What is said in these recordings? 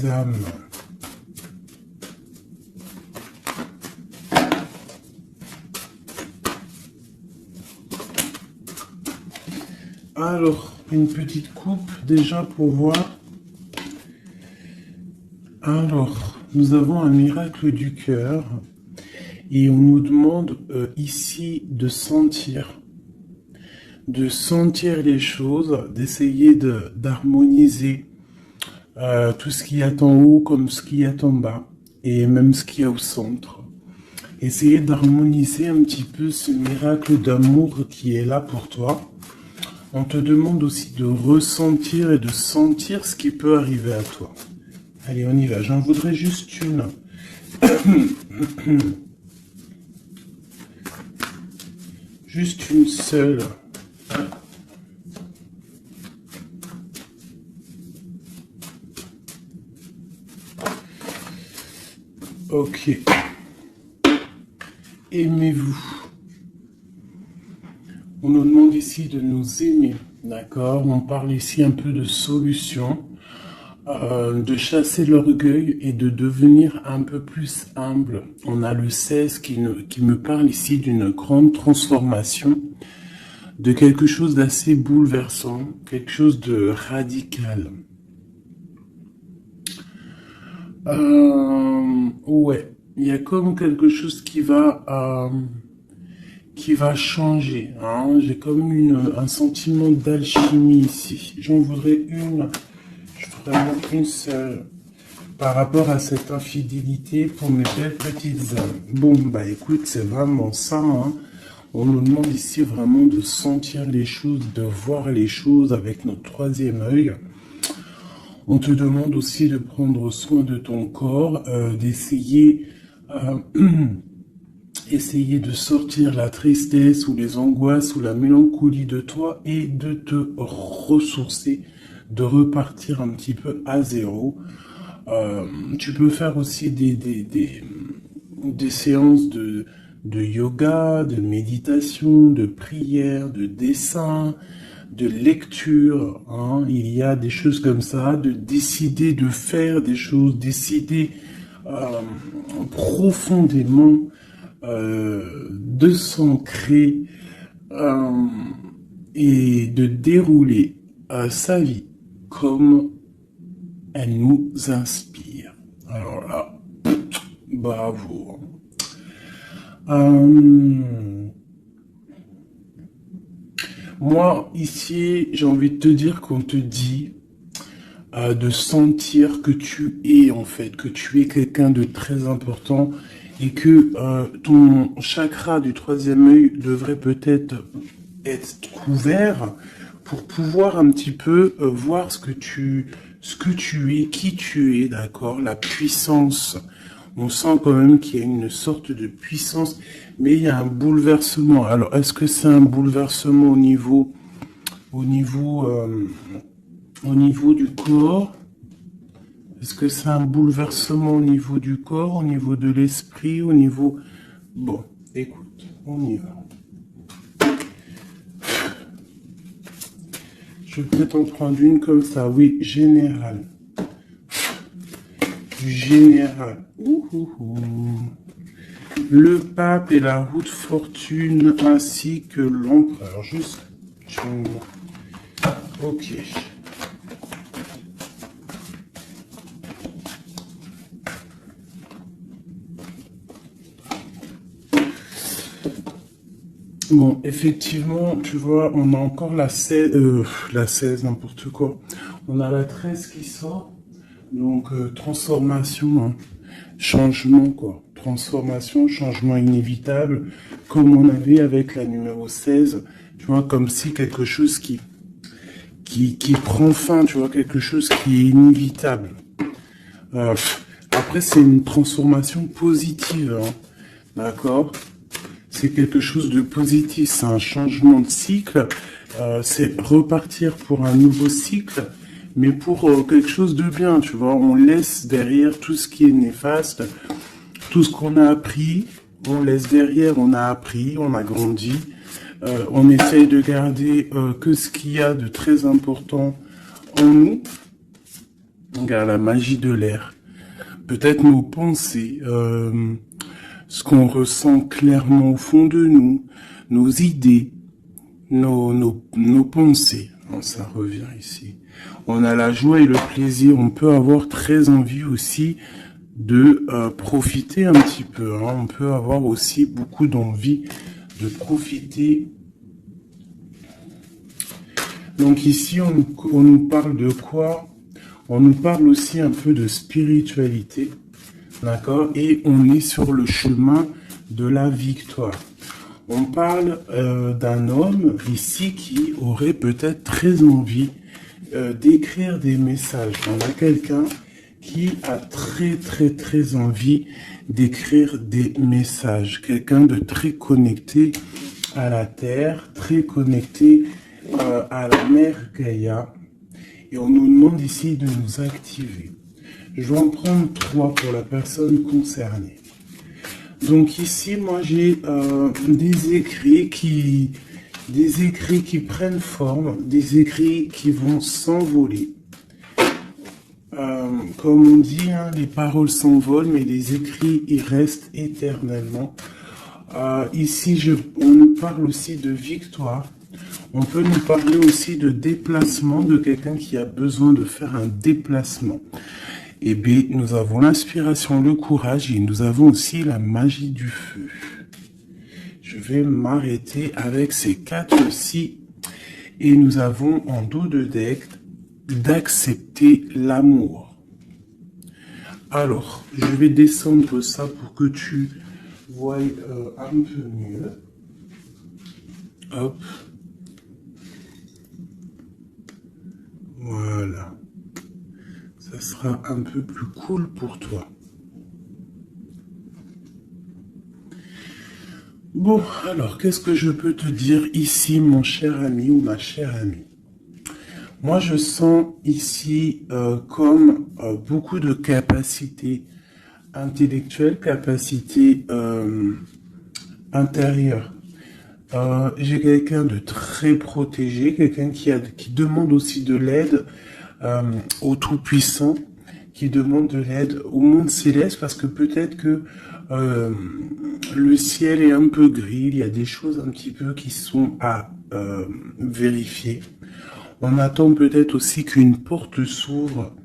âmes. Alors, une petite coupe déjà pour voir. Alors, nous avons un miracle du cœur et on nous demande ici de sentir les choses, d'essayer d'harmoniser tout ce qu'il y a en haut comme ce qu'il y a en bas et même ce qu'il y a au centre. Essayer d'harmoniser un petit peu ce miracle d'amour qui est là pour toi. On te demande aussi de ressentir et de sentir ce qui peut arriver à toi. Allez, on y va. J'en voudrais juste une. Juste une seule. Ok. Aimez-vous. On nous demande ici de nous aimer, d'accord? On parle ici un peu de solution, de chasser l'orgueil et de devenir un peu plus humble. On a le 16 qui me parle ici d'une grande transformation, de quelque chose d'assez bouleversant, quelque chose de radical. Ouais, il y a comme quelque chose qui va changer. Hein. J'ai comme un sentiment d'alchimie ici. J'en voudrais une, vraiment une seule, par rapport à cette infidélité pour mes belles petites âmes. Bon, bah écoute, c'est vraiment ça. Hein. On nous demande ici vraiment de sentir les choses, de voir les choses avec notre troisième œil. On te demande aussi de prendre soin de ton corps, d'essayer... essayer de sortir la tristesse ou les angoisses ou la mélancolie de toi et de te ressourcer, de repartir un petit peu à zéro. Tu peux faire aussi des séances de yoga, de méditation, de prière, de dessin, de lecture. Hein. Il y a des choses comme ça, de décider de faire des choses, décider profondément de s'ancrer et de dérouler sa vie comme elle nous inspire. Alors là, bravo. Moi, ici, j'ai envie de te dire qu'on te dit de sentir que tu es, en fait, que tu es quelqu'un de très important et que ton chakra du troisième œil devrait peut-être être couvert pour pouvoir un petit peu voir ce que tu es, qui tu es, d'accord, la puissance. On sent quand même qu'il y a une sorte de puissance, mais il y a un bouleversement. Alors, est-ce que c'est un bouleversement au niveau du corps? Est-ce que c'est un bouleversement au niveau du corps, au niveau de l'esprit, au niveau... Bon, écoute, on y va. Je vais peut-être en prendre une comme ça, oui, général. Du général. Le pape et la roue de fortune, ainsi que l'empereur. Juste... Ok. Bon, effectivement, tu vois, on a encore la 16, n'importe quoi. On a la 13 qui sort. Donc, transformation, hein, changement, quoi. Transformation, changement inévitable, comme on avait avec la numéro 16. Tu vois, comme si quelque chose qui prend fin, tu vois, quelque chose qui est inévitable. Après, c'est une transformation positive, hein, d'accord ? C'est quelque chose de positif, c'est un changement de cycle, c'est repartir pour un nouveau cycle, mais pour quelque chose de bien, tu vois. On laisse derrière tout ce qui est néfaste, tout ce qu'on a appris, on laisse derrière, on a appris, on a grandi, on essaye de garder que ce qu'il y a de très important en nous, Regarde la magie de l'air. Peut-être nos pensées, ce qu'on ressent clairement au fond de nous, nos idées, nos pensées. Bon, ça revient ici. On a la joie et le plaisir. On peut avoir très envie aussi de profiter un petit peu. Hein. On peut avoir aussi beaucoup d'envie de profiter. Donc ici, on nous parle de quoi? On nous parle aussi un peu de spiritualité. D'accord? Et on est sur le chemin de la victoire. On parle d'un homme ici qui aurait peut-être très envie d'écrire des messages. On a quelqu'un qui a très envie d'écrire des messages. Quelqu'un de très connecté à la terre, très connecté à la mère Gaïa. Et on nous demande ici de nous activer. Je vais en prendre 3 pour la personne concernée. Donc ici, moi j'ai des écrits qui prennent forme, des écrits qui vont s'envoler. Comme on dit, hein, les paroles s'envolent, mais les écrits ils restent éternellement. Ici, on nous parle aussi de victoire. On peut nous parler aussi de déplacement, de quelqu'un qui a besoin de faire un déplacement. Et bien, nous avons l'inspiration, le courage et nous avons aussi la magie du feu. Je vais m'arrêter avec ces 4-ci. Et nous avons en dos de deck d'accepter l'amour. Alors, je vais descendre ça pour que tu vois un peu mieux. Hop. Voilà. Ça sera un peu plus cool pour toi. Bon, alors, qu'est-ce que je peux te dire ici, mon cher ami ou ma chère amie? Moi, je sens ici comme beaucoup de capacités intellectuelles, capacités intérieures. J'ai quelqu'un de très protégé, quelqu'un qui demande aussi de l'aide au Tout-Puissant, qui demande de l'aide au monde céleste, parce que peut-être que le ciel est un peu gris, il y a des choses un petit peu qui sont à vérifier. On attend peut-être aussi qu'une porte s'ouvre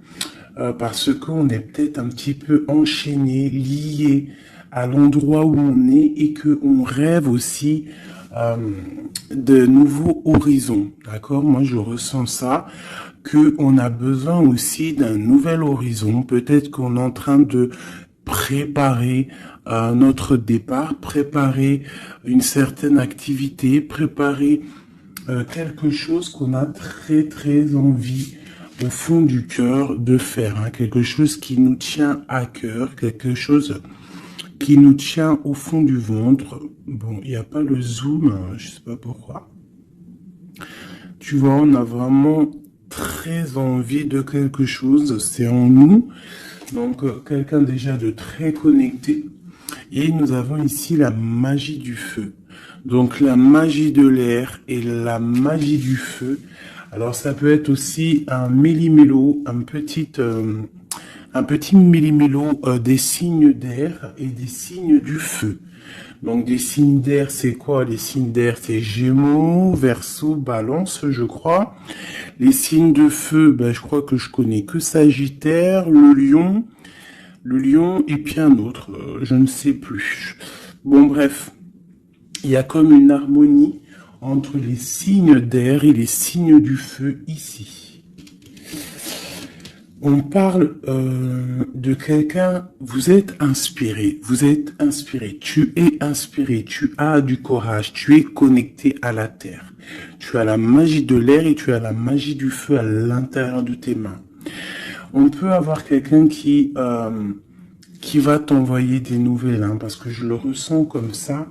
parce qu'on est peut-être un petit peu enchaîné, lié à l'endroit où on est et qu'on rêve aussi de nouveaux horizons. D'accord? Moi, je ressens ça, qu'on a besoin aussi d'un nouvel horizon. Peut-être qu'on est en train de préparer notre départ, préparer une certaine activité, préparer quelque chose qu'on a très envie au fond du cœur de faire, hein, quelque chose qui nous tient à cœur, quelque chose qui nous tient au fond du ventre. Bon, il n'y a pas le zoom, hein, je sais pas pourquoi. Tu vois, on a vraiment très envie de quelque chose, c'est en nous, donc quelqu'un déjà de très connecté. Et nous avons ici la magie du feu. Donc la magie de l'air et la magie du feu. Alors ça peut être aussi un méli-mélo, un petit méli-mélo des signes d'air et des signes du feu. Donc des signes d'air, c'est quoi? Les signes d'air, c'est Gémeaux, Verseau, Balance, je crois. Les signes de feu, ben, je crois que je connais que Sagittaire, le lion et puis un autre, je ne sais plus. Bon bref, il y a comme une harmonie entre les signes d'air et les signes du feu ici. On parle de quelqu'un, vous êtes inspiré, tu es inspiré, tu as du courage, tu es connecté à la terre. Tu as la magie de l'air et tu as la magie du feu à l'intérieur de tes mains. On peut avoir quelqu'un qui va t'envoyer des nouvelles, hein, parce que je le ressens comme ça,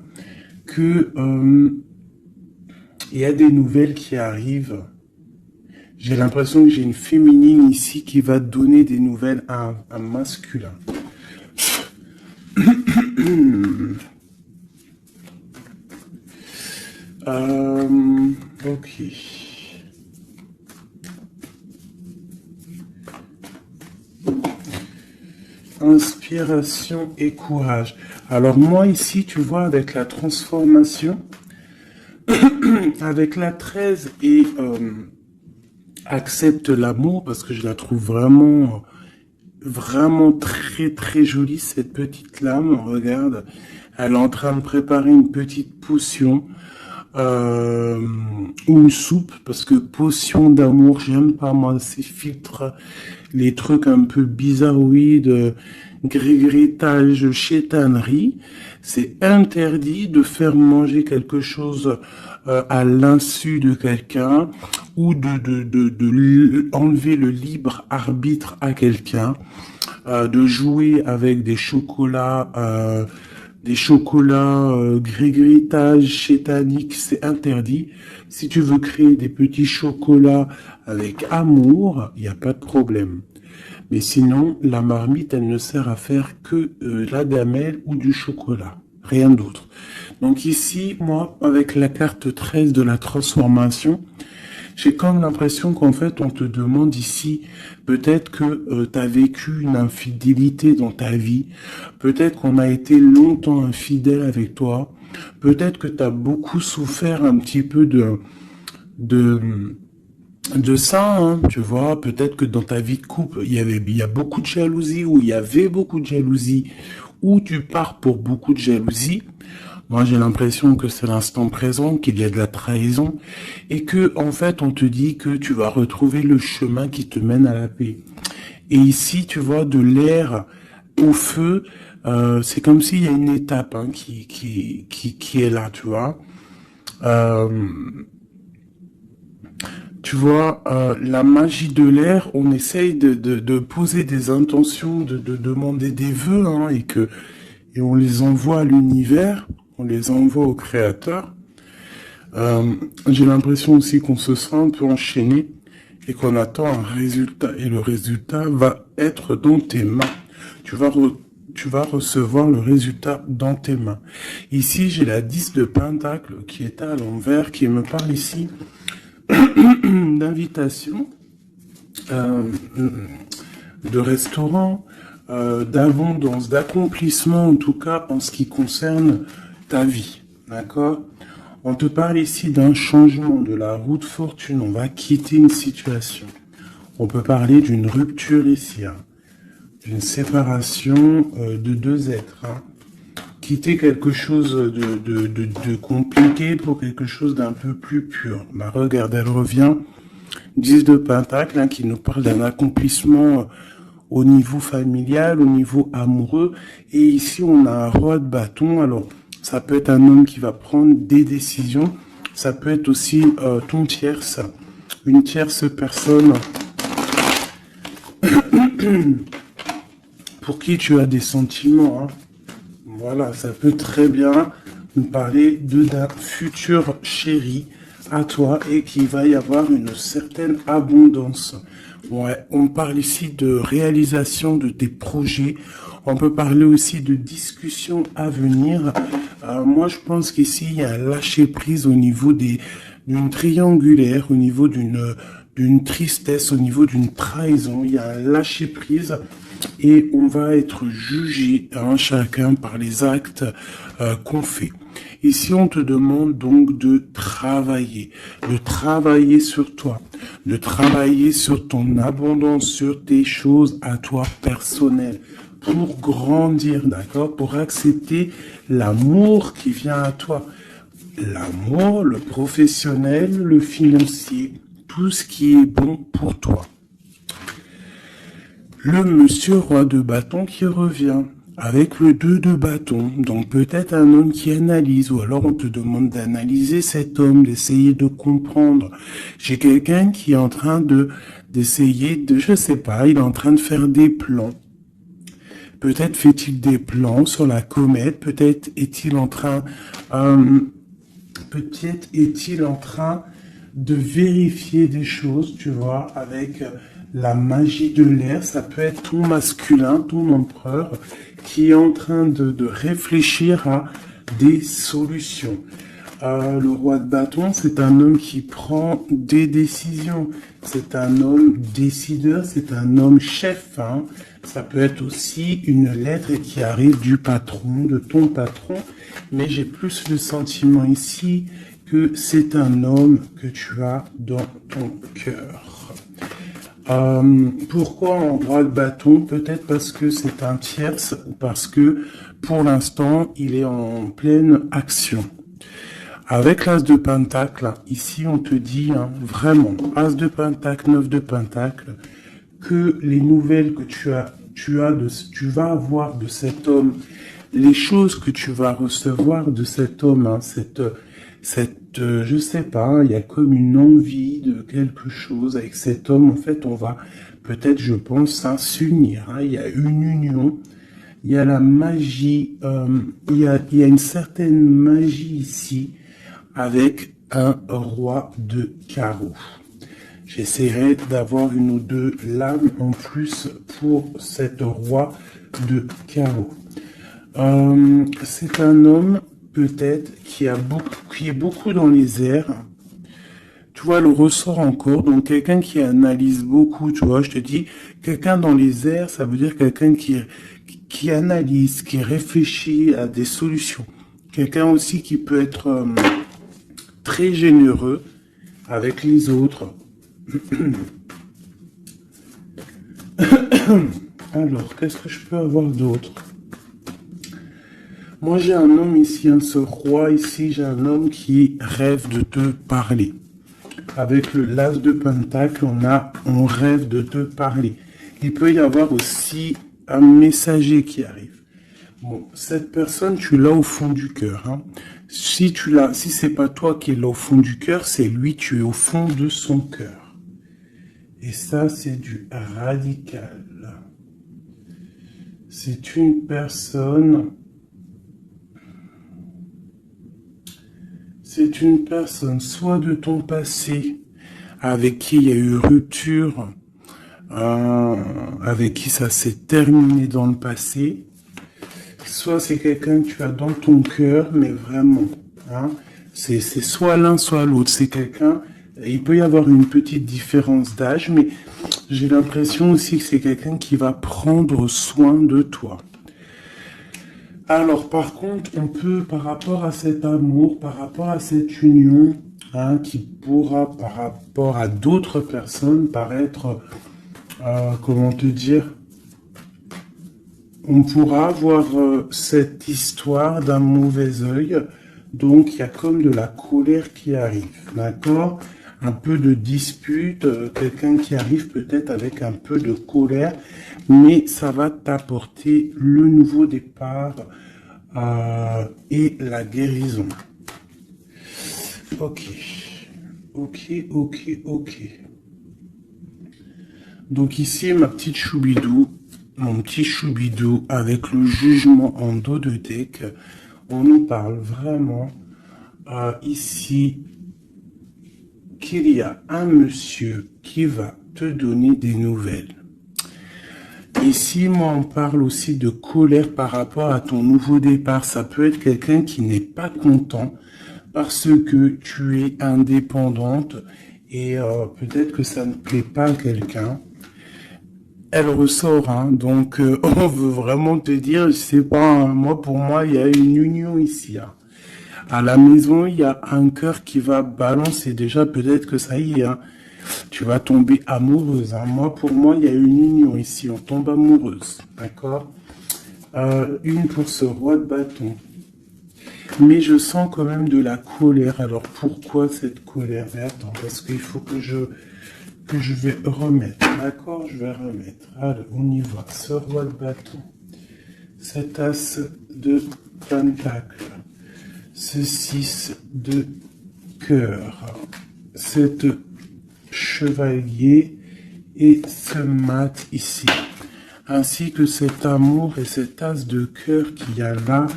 que il y a des nouvelles qui arrivent. J'ai l'impression que j'ai une féminine ici qui va donner des nouvelles à un masculin. Ok. inspiration et courage. Alors moi ici, tu vois, avec la transformation, avec la 13 et accepte l'amour, parce que je la trouve vraiment, vraiment très très jolie, cette petite lame. Regarde, elle est en train de préparer une petite potion. Ou une soupe, parce que potion d'amour, j'aime pas moi ces filtres, les trucs un peu bizarroïdes, grégritage, chétanerie. C'est interdit de faire manger quelque chose à l'insu de quelqu'un ou de enlever le libre arbitre à quelqu'un, de jouer avec des chocolats, grégritage, chétanique, c'est interdit. Si tu veux créer des petits chocolats avec amour, il n'y a pas de problème. Mais sinon, la marmite, elle ne sert à faire que la gamelle ou du chocolat. Rien d'autre. Donc ici, moi, avec la carte 13 de la transformation, j'ai comme l'impression qu'en fait, on te demande ici, peut-être que tu as vécu une infidélité dans ta vie, peut-être qu'on a été longtemps infidèle avec toi, peut-être que tu as beaucoup souffert un petit peu de, de ça, hein, tu vois, peut-être que dans ta vie de couple, il y a beaucoup de jalousie, ou il y avait beaucoup de jalousie, ou tu pars pour beaucoup de jalousie. Moi, j'ai l'impression que c'est l'instant présent, qu'il y a de la trahison, et que, en fait, on te dit que tu vas retrouver le chemin qui te mène à la paix. Et ici, tu vois, de l'air au feu, c'est comme s'il y a une étape hein, qui est là, tu vois. Euh, Tu vois, la magie de l'air, on essaye de poser des intentions, de demander des vœux, hein, et on les envoie à l'univers, on les envoie au créateur. J'ai l'impression aussi qu'on se sent un peu enchaîné et qu'on attend un résultat. Et le résultat va être dans tes mains. Tu vas recevoir le résultat dans tes mains. Ici, j'ai la 10 de Pentacle qui est à l'envers, qui me parle ici d'invitation, de restaurant, d'abondance, d'accomplissement, en tout cas en ce qui concerne ta vie. D'accord? On te parle ici d'un changement de la roue de fortune. On va quitter une situation. On peut parler d'une rupture ici, hein, d'une séparation de deux êtres. Hein. Quitter quelque chose de compliqué pour quelque chose d'un peu plus pur. Bah, regarde, elle revient. 10 de Pentacle, hein, qui nous parle d'un accomplissement au niveau familial, au niveau amoureux. Et ici, on a un roi de bâton. Alors, ça peut être un homme qui va prendre des décisions. Ça peut être aussi ton tierce, une tierce personne pour qui tu as des sentiments. Hein. Voilà, ça peut très bien nous parler d'un futur chéri à toi et qu'il va y avoir une certaine abondance. Ouais, on parle ici de réalisation de tes projets. On peut parler aussi de discussions à venir. Moi, je pense qu'ici, il y a un lâcher-prise au niveau d'une triangulaire, au niveau d'une tristesse, au niveau d'une trahison. Il y a un lâcher-prise et on va être jugé, hein, chacun par les actes qu'on fait. Ici, on te demande donc de travailler sur toi, de travailler sur ton abondance, sur tes choses à toi personnelles, pour grandir, d'accord, pour accepter l'amour qui vient à toi. L'amour, le professionnel, le financier, tout ce qui est bon pour toi. Le monsieur roi de bâton qui revient avec le 2 de bâton, donc peut-être un homme qui analyse, ou alors on te demande d'analyser cet homme, d'essayer de comprendre. J'ai quelqu'un qui est en train d'essayer de, je sais pas, il est en train de faire des plans. Peut-être fait-il des plans sur la comète, peut-être est-il en train de vérifier des choses, tu vois, avec la magie de l'air. Ça peut être ton masculin, ton empereur, qui est en train de réfléchir à des solutions. Le roi de bâton, c'est un homme qui prend des décisions. C'est un homme décideur, c'est un homme chef. Hein. Ça peut être aussi une lettre qui arrive du patron, de ton patron. Mais j'ai plus le sentiment ici que c'est un homme que tu as dans ton cœur. Pourquoi en roi de bâton? Peut-être parce que c'est un tierce, parce que pour l'instant, il est en pleine action. Avec l'as de pentacle, ici on te dit hein, vraiment, as de pentacle, 9 de pentacle, que les nouvelles que tu vas avoir de cet homme, les choses que tu vas recevoir de cet homme, hein, je sais pas, il y a comme une envie de quelque chose avec cet homme. En fait, on va peut-être, je pense, hein, s'unir. Hein, il y a une union. Il y a la magie, il y a une certaine magie ici avec un roi de carreau. J'essaierai d'avoir une ou deux lames en plus pour cet roi de carreau. C'est un homme peut-être qui est beaucoup dans les airs. Tu vois, le ressort encore, donc quelqu'un qui analyse beaucoup, tu vois, je te dis, quelqu'un dans les airs, ça veut dire quelqu'un qui analyse, qui réfléchit à des solutions. Quelqu'un aussi qui peut être très généreux avec les autres. Alors, qu'est-ce que je peux avoir d'autre? Moi, j'ai un homme ici, hein, ce roi ici, j'ai un homme qui rêve de te parler. Avec le l'as de pentacle, on rêve de te parler. Il peut y avoir aussi un messager qui arrive. Bon, cette personne, tu l'as au fond du cœur. Hein. Si c'est pas toi qui es là au fond du cœur, c'est lui, tu es au fond de son cœur. Et ça, c'est du radical. C'est une personne... C'est une personne soit de ton passé, avec qui il y a eu rupture, avec qui ça s'est terminé dans le passé, soit c'est quelqu'un que tu as dans ton cœur, mais vraiment, hein, c'est soit l'un, soit l'autre. C'est quelqu'un, il peut y avoir une petite différence d'âge, mais j'ai l'impression aussi que c'est quelqu'un qui va prendre soin de toi. Alors, par contre, on peut, par rapport à cet amour, par rapport à cette union, hein, qui pourra, par rapport à d'autres personnes, paraître, comment te dire, on pourra avoir cette histoire d'un mauvais œil. Donc, il y a comme de la colère qui arrive, d'accord? Un peu de dispute, quelqu'un qui arrive peut-être avec un peu de colère, mais ça va t'apporter le nouveau départ et la guérison. Ok. Donc ici, ma petite choubidou, mon petit choubidou avec le jugement en dos de deck, on nous parle vraiment ici qu'il y a un monsieur qui va te donner des nouvelles. Ici, moi, on parle aussi de colère par rapport à ton nouveau départ. Ça peut être quelqu'un qui n'est pas content parce que tu es indépendante et peut-être que ça ne plaît pas à quelqu'un. Elle ressort, hein, donc on veut vraiment te dire, je sais pas, hein, moi, pour moi, il y a une union ici. Hein. À la maison, il y a un cœur qui va balancer. Déjà, peut-être que ça y est, hein, tu vas tomber amoureuse. Hein. Moi, pour moi, il y a une union ici. On tombe amoureuse. D'accord? Une pour ce roi de bâton. Mais je sens quand même de la colère. Alors, pourquoi cette colère? Mais attends, parce qu'il faut que je vais remettre. D'accord? Je vais remettre. Allez, on y va. Ce roi de bâton. Cet as de pentacle. Ce 6 de cœur. Cette chevalier et ce mat ici, ainsi que cet amour et cet as de cœur qu'il y a là.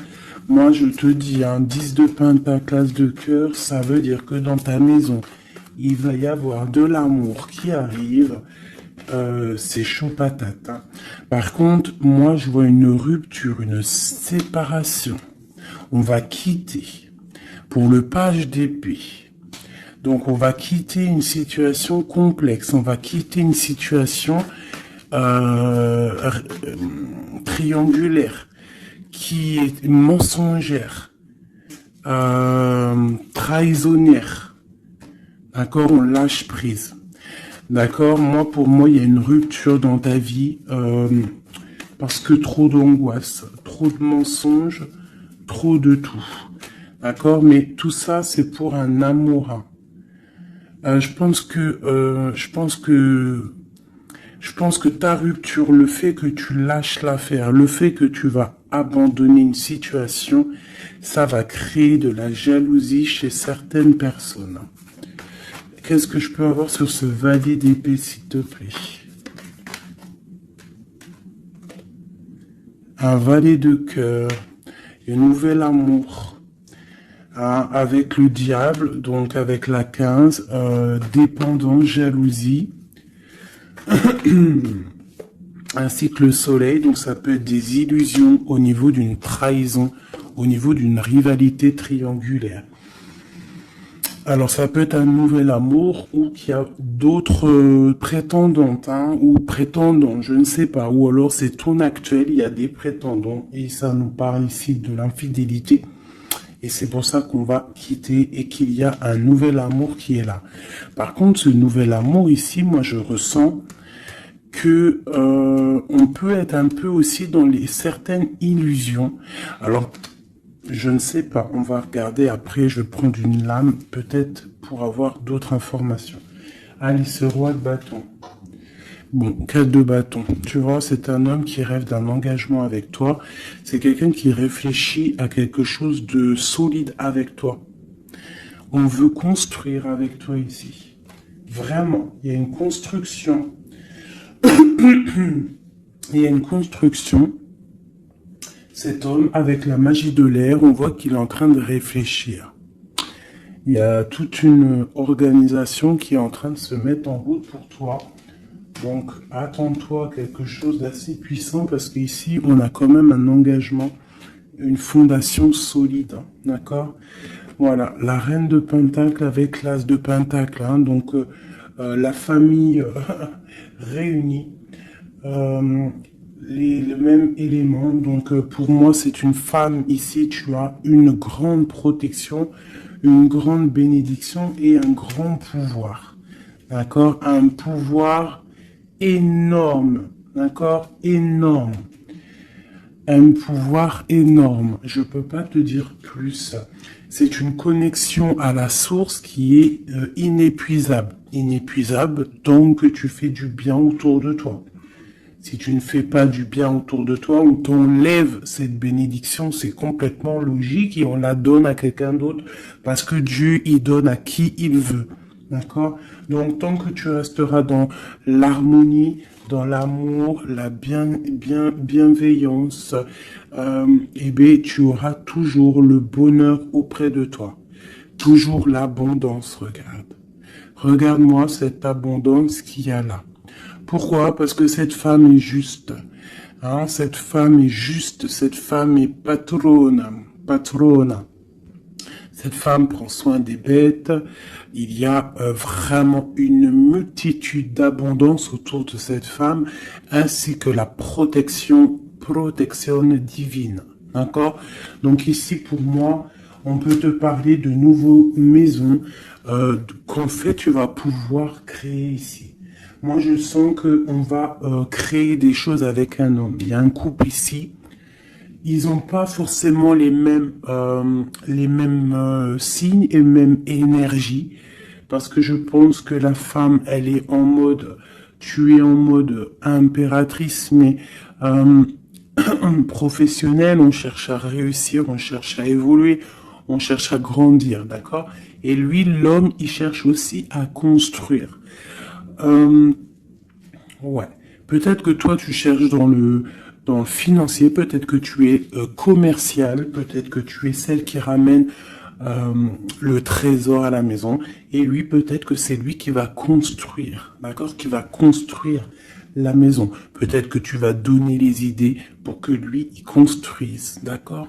Moi, je te dis, un 10 de pentacle, as de cœur, ça veut dire que dans ta maison, il va y avoir de l'amour qui arrive. C'est chaud patate. Hein. Par contre, moi, je vois une rupture, une séparation. On va quitter. Pour le page d'épée. Donc, on va quitter une situation complexe. On va quitter une situation triangulaire qui est mensongère, trahisonnière. D'accord, on lâche prise. D'accord, pour moi, il y a une rupture dans ta vie parce que trop d'angoisse, trop de mensonges, trop de tout. D'accord, mais tout ça, c'est pour un amour. Je pense que ta rupture, le fait que tu lâches l'affaire, le fait que tu vas abandonner une situation, ça va créer de la jalousie chez certaines personnes. Qu'est-ce que je peux avoir sur ce valet d'épée, s'il te plaît? Un valet de cœur, un nouvel amour, hein, avec le diable, donc avec la 15, dépendance, jalousie, ainsi que le soleil, donc ça peut être des illusions au niveau d'une trahison, au niveau d'une rivalité triangulaire. Alors, ça peut être un nouvel amour ou qu'il y a d'autres prétendantes, hein, ou prétendants, je ne sais pas. Ou alors, c'est ton actuel, il y a des prétendants. Et ça nous parle ici de l'infidélité. Et c'est pour ça qu'on va quitter et qu'il y a un nouvel amour qui est là. Par contre, ce nouvel amour ici, moi, je ressens que on peut être un peu aussi dans certaines illusions. Alors, je ne sais pas, on va regarder après, je vais prendre une lame, peut-être pour avoir d'autres informations. Allez, ce roi de bâton. Bon, 4 de bâton. Tu vois, c'est un homme qui rêve d'un engagement avec toi. C'est quelqu'un qui réfléchit à quelque chose de solide avec toi. On veut construire avec toi ici. Vraiment, il y a une construction. Il y a une construction. Cet homme, avec la magie de l'air, on voit qu'il est en train de réfléchir. Il y a toute une organisation qui est en train de se mettre en route pour toi. Donc, attends-toi à quelque chose d'assez puissant parce qu'ici, on a quand même un engagement, une fondation solide. D'accord? Voilà, la reine de Pentacle avec l'as de Pentacle. Hein, donc, la famille réunie. Le même élément. Donc, pour moi, c'est une femme. Ici, tu as une grande protection, une grande bénédiction et un grand pouvoir. D'accord? Un pouvoir énorme. D'accord? Énorme. Un pouvoir énorme. Je peux pas te dire plus. C'est une connexion à la source qui est inépuisable. Inépuisable tant que tu fais du bien autour de toi. Si tu ne fais pas du bien autour de toi, on t'enlève cette bénédiction, c'est complètement logique et on la donne à quelqu'un d'autre parce que Dieu, il donne à qui il veut. D'accord? Donc, tant que tu resteras dans l'harmonie, dans l'amour, la bienveillance, eh bien, tu auras toujours le bonheur auprès de toi. Toujours l'abondance, regarde. Regarde-moi cette abondance qu'il y a là. Pourquoi? Parce que cette femme est juste. Hein, cette femme est juste. Cette femme est patrona. Cette femme prend soin des bêtes. Il y a vraiment une multitude d'abondance autour de cette femme, ainsi que la protection divine. D'accord? Donc ici, pour moi, on peut te parler de nouvelles maisons qu'en fait, tu vas pouvoir créer ici. Moi, je sens qu'on va créer des choses avec un homme. Il y a un couple ici. Ils n'ont pas forcément les mêmes signes et même énergie. Parce que je pense que la femme, elle est en mode, tu es en mode impératrice, mais professionnelle. On cherche à réussir, on cherche à évoluer, on cherche à grandir, d'accord? Et lui, l'homme, il cherche aussi à construire. Ouais. Peut-être que toi, tu cherches dans le financier, peut-être que tu es commercial, peut-être que tu es celle qui ramène le trésor à la maison. Et lui, peut-être que c'est lui qui va construire, d'accord? Qui va construire la maison. Peut-être que tu vas donner les idées pour que lui, il construise, d'accord?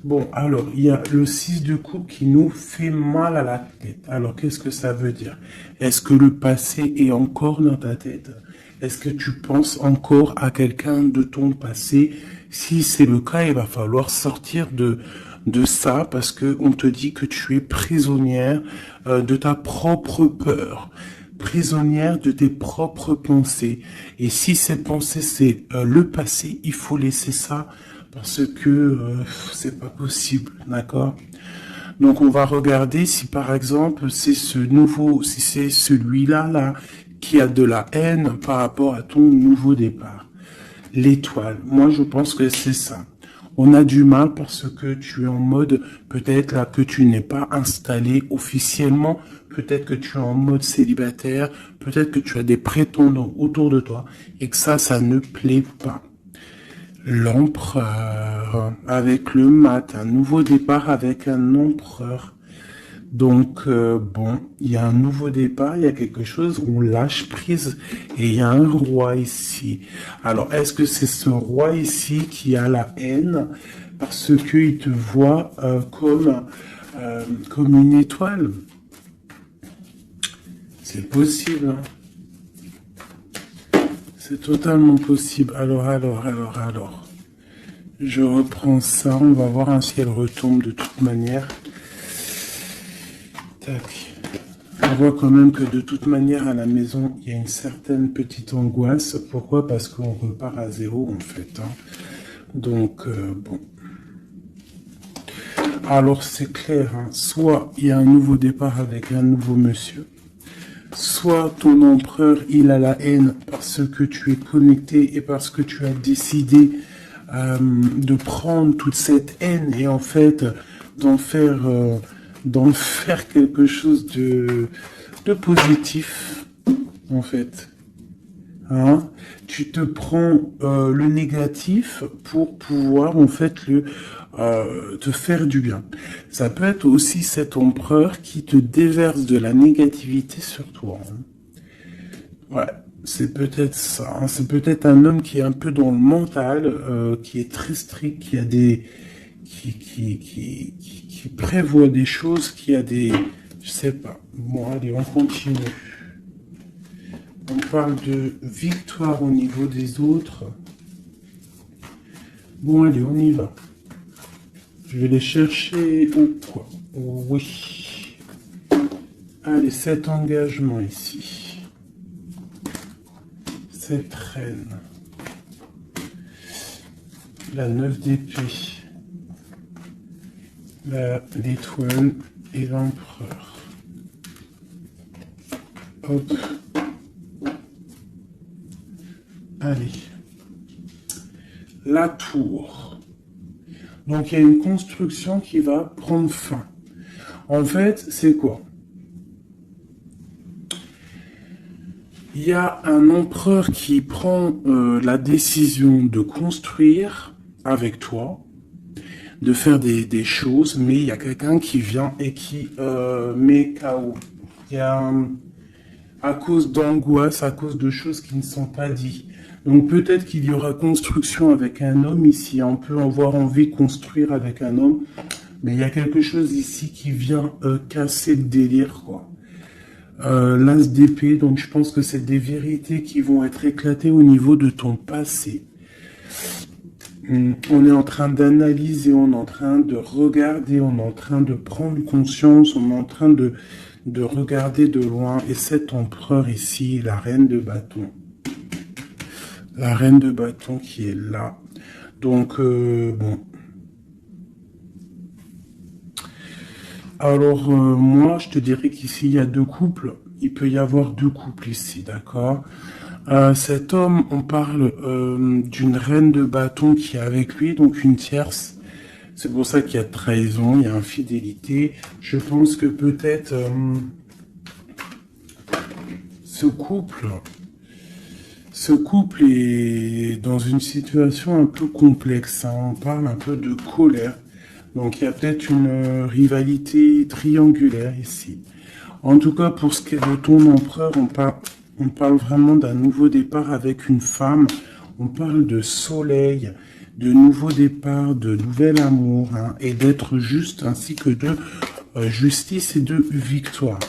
Bon, alors, il y a le 6 de coupe qui nous fait mal à la tête. Alors, qu'est-ce que ça veut dire? Est-ce que le passé est encore dans ta tête? Est-ce que tu penses encore à quelqu'un de ton passé? Si c'est le cas, il va falloir sortir de ça parce que on te dit que tu es prisonnière de ta propre peur, prisonnière de tes propres pensées. Et si ces pensées, c'est le passé, il faut laisser ça parce que c'est pas possible, d'accord? Donc on va regarder si par exemple c'est ce nouveau, si c'est celui-là là qui a de la haine par rapport à ton nouveau départ. L'étoile, moi je pense que c'est ça. On a du mal parce que tu es en mode, peut-être là que tu n'es pas installé officiellement, peut-être que tu es en mode célibataire, peut-être que tu as des prétendants autour de toi et que ça ne plaît pas. L'empereur, avec le mat, un nouveau départ avec un empereur. Donc, bon, il y a un nouveau départ, il y a quelque chose où on lâche prise et il y a un roi ici. Alors, est-ce que c'est ce roi ici qui a la haine parce qu'il te voit comme une étoile? C'est possible, hein. C'est totalement possible. Alors. Je reprends ça, on va voir si elle retombe de toute manière. Tac. On voit quand même que de toute manière à la maison, il y a une certaine petite angoisse. Pourquoi? Parce qu'on repart à zéro en fait, hein. Donc, bon. Alors c'est clair, hein. Soit il y a un nouveau départ avec un nouveau monsieur, soit ton empereur, il a la haine parce que tu es connecté et parce que tu as décidé de prendre toute cette haine et en fait d'en faire quelque chose de positif, en fait. Hein? Tu te prends le négatif pour pouvoir en fait te faire du bien. Ça peut être aussi cet empereur qui te déverse de la négativité sur toi, hein. Ouais, c'est peut-être ça, hein. C'est peut-être un homme qui est un peu dans le mental, qui est très strict, qui a des, qui prévoit des choses, qui a des, je sais pas. Bon, allez, on continue. On parle de victoire au niveau des autres. Bon, allez, on y va. Je vais les chercher ou quoi? Oui. Allez, cet engagement ici. Cette reine. La 9 d'épée. L'étoile et l'empereur. Hop. Allez. La tour. Donc il y a une construction qui va prendre fin. En fait, c'est quoi? Il y a un empereur qui prend la décision de construire avec toi, de faire des choses, mais il y a quelqu'un qui vient et qui met KO. Il y a à cause d'angoisse, à cause de choses qui ne sont pas dites. Donc peut-être qu'il y aura construction avec un homme ici, on peut avoir envie de construire avec un homme, mais il y a quelque chose ici qui vient casser le délire, quoi. L'as d'épée, donc je pense que c'est des vérités qui vont être éclatées au niveau de ton passé. On est en train d'analyser, on est en train de regarder, on est en train de prendre conscience, on est en train de regarder de loin. Et cet empereur ici, la reine de bâton. La reine de bâton qui est là. Donc, bon. Alors, moi, je te dirais qu'ici, il y a deux couples. Il peut y avoir deux couples ici, d'accord? Cet homme, on parle d'une reine de bâton qui est avec lui, donc une tierce. C'est pour ça qu'il y a trahison, il y a infidélité. Je pense que peut-être ce couple est dans une situation un peu complexe, hein. On parle un peu de colère. Donc il y a peut-être une rivalité triangulaire ici. En tout cas, pour ce qui est de ton empereur, on parle vraiment d'un nouveau départ avec une femme. On parle de soleil. de nouveaux départs, de nouvel amour, hein, et d'être juste, ainsi que de justice et de victoire.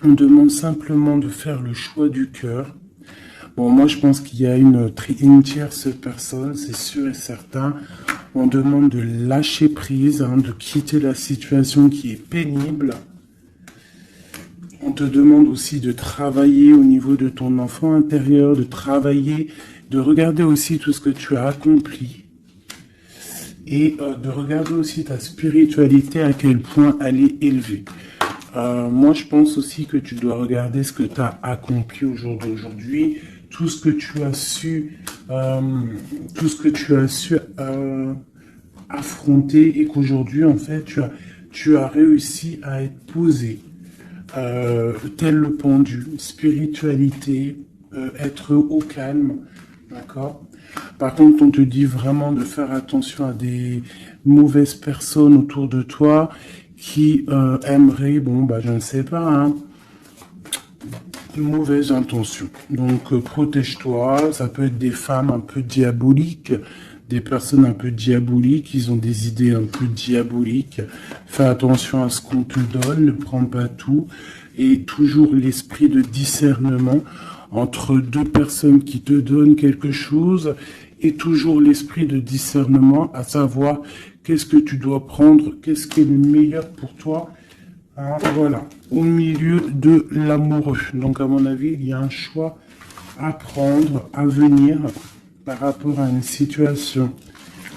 On demande simplement de faire le choix du cœur. Bon, moi, je pense qu'il y a une tierce personne, c'est sûr et certain. On demande de lâcher prise, hein, de quitter la situation qui est pénible. On te demande aussi de travailler au niveau de ton enfant intérieur, de travailler, de regarder aussi tout ce que tu as accompli. Et de regarder aussi ta spiritualité, à quel point elle est élevée. Moi, je pense aussi que tu dois regarder ce que tu as accompli au jour d'aujourd'hui, tout ce que tu as su, affronter, et qu'aujourd'hui, en fait, tu as réussi à être posé, tel le pendu, spiritualité, être au calme, d'accord? Par contre, on te dit vraiment de faire attention à des mauvaises personnes autour de toi qui aimeraient, bon, bah, je ne sais pas, hein, de mauvaises intentions. Donc, protège-toi. Ça peut être des femmes un peu diaboliques, des personnes un peu diaboliques, ils ont des idées un peu diaboliques. Fais attention à ce qu'on te donne, ne prends pas tout. Et toujours l'esprit de discernement entre deux personnes qui te donnent quelque chose, et toujours l'esprit de discernement, à savoir qu'est-ce que tu dois prendre, qu'est-ce qui est le meilleur pour toi. Hein, voilà, au milieu de l'amoureux. Donc, à mon avis, il y a un choix à prendre, à venir, par rapport à une situation.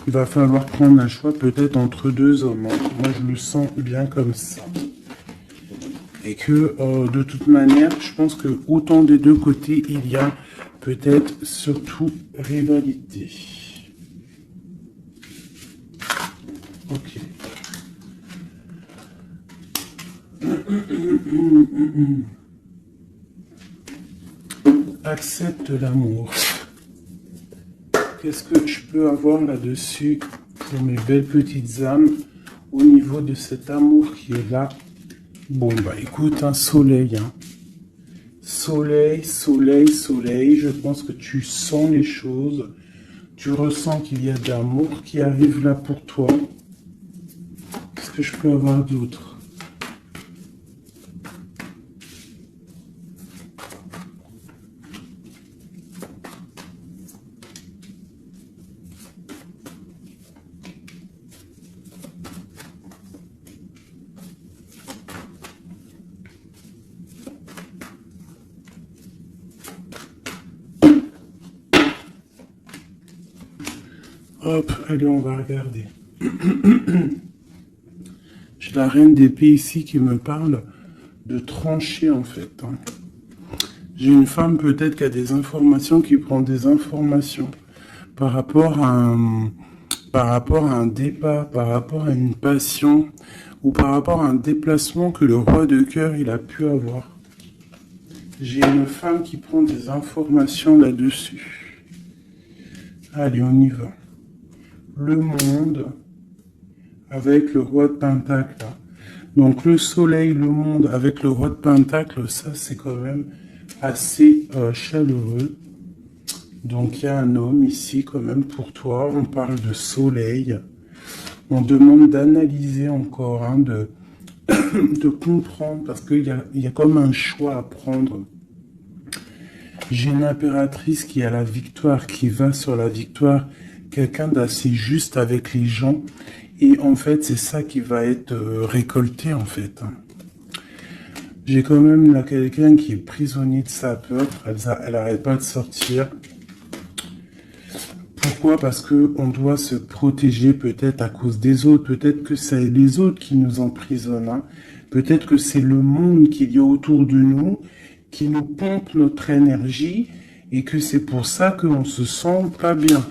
Il va falloir prendre un choix peut-être entre deux hommes. Moi, je le sens bien comme ça. Et que, de toute manière, je pense que autant des deux côtés, il y a peut-être surtout rivalité. Ok. Accepte l'amour. Qu'est-ce que je peux avoir là-dessus pour mes belles petites âmes au niveau de cet amour qui est là? Bon, bah écoute, un soleil. Hein. Soleil, soleil, soleil. Je pense que tu sens les choses. Tu ressens qu'il y a de l'amour qui arrive là pour toi. Qu'est-ce que je peux avoir d'autre? Hop, allez, on va regarder. J'ai la reine d'épée ici qui me parle de trancher, en fait. Hein. J'ai une femme peut-être qui a des informations, qui prend des informations par rapport à un départ, par rapport à une passion, ou par rapport à un déplacement que le roi de cœur il a pu avoir. J'ai une femme qui prend des informations là-dessus. Allez, on y va. Le monde avec le roi de Pentacle. Donc le soleil, le monde avec le roi de Pentacle, ça c'est quand même assez chaleureux. Donc il y a un homme ici quand même pour toi. On parle de soleil. On demande d'analyser encore, hein, de comprendre, parce qu'il y a comme un choix à prendre. J'ai une impératrice qui a la victoire, qui va sur la victoire, quelqu'un d'assez juste avec les gens, et en fait c'est ça qui va être récolté en fait. J'ai quand même là quelqu'un qui est prisonnier de sa peur, elle n'arrête pas de sortir. Pourquoi? Parce que on doit se protéger peut-être à cause des autres, peut-être que c'est les autres qui nous emprisonnent, hein. Peut-être que c'est le monde qu'il y a autour de nous qui nous pompe notre énergie, et que c'est pour ça qu'on se sent pas bien.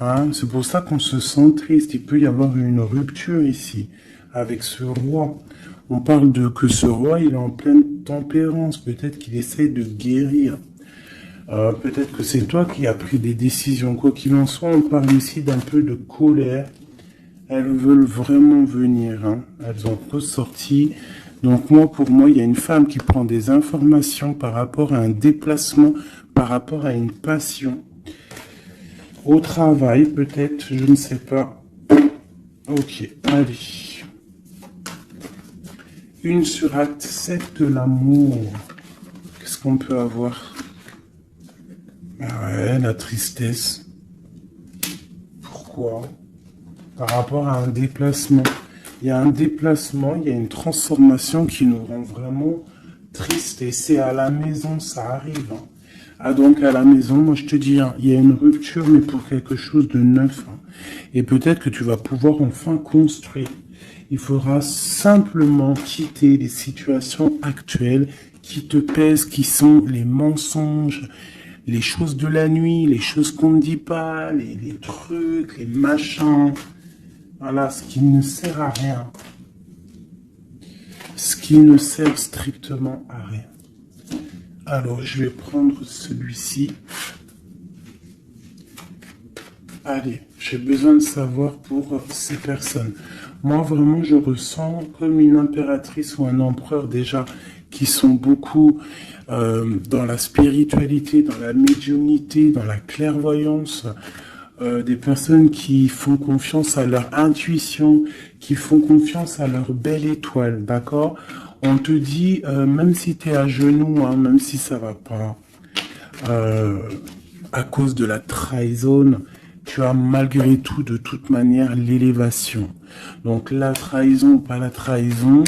Hein, c'est pour ça qu'on se sent triste. Il peut y avoir une rupture ici avec ce roi. On parle de que ce roi, il est en pleine tempérance. Peut-être qu'il essaye de guérir. Peut-être que c'est toi qui as pris des décisions. Quoi qu'il en soit, on parle ici d'un peu de colère. Elles veulent vraiment venir. Hein. Elles ont ressorti. Donc moi, pour moi, il y a une femme qui prend des informations par rapport à un déplacement, par rapport à une passion. Au travail, peut-être, je ne sais pas. Ok, allez. Une sur acte 7 de l'amour. Qu'est-ce qu'on peut avoir? Ah ouais, la tristesse. Pourquoi? Par rapport à un déplacement. Il y a un déplacement, il y a une transformation qui nous rend vraiment triste. Et c'est à la maison, ça arrive. Hein. Ah donc à la maison, moi je te dis, hein, il y a une rupture, mais pour quelque chose de neuf. Hein. Et peut-être que tu vas pouvoir enfin construire. Il faudra simplement quitter les situations actuelles qui te pèsent, qui sont les mensonges, les choses de la nuit, les choses qu'on ne dit pas, les trucs, les machins. Voilà, ce qui ne sert à rien. Ce qui ne sert strictement à rien. Alors, je vais prendre celui-ci. Allez, j'ai besoin de savoir pour ces personnes. Moi, vraiment, je ressens comme une impératrice ou un empereur déjà qui sont beaucoup dans la spiritualité, dans la médiumnité, dans la clairvoyance. Des personnes qui font confiance à leur intuition, qui font confiance à leur belle étoile, d'accord? On te dit, même si tu es à genoux, hein, même si ça va pas, à cause de la trahison, tu as malgré tout, de toute manière, l'élévation. Donc la trahison ou pas la trahison,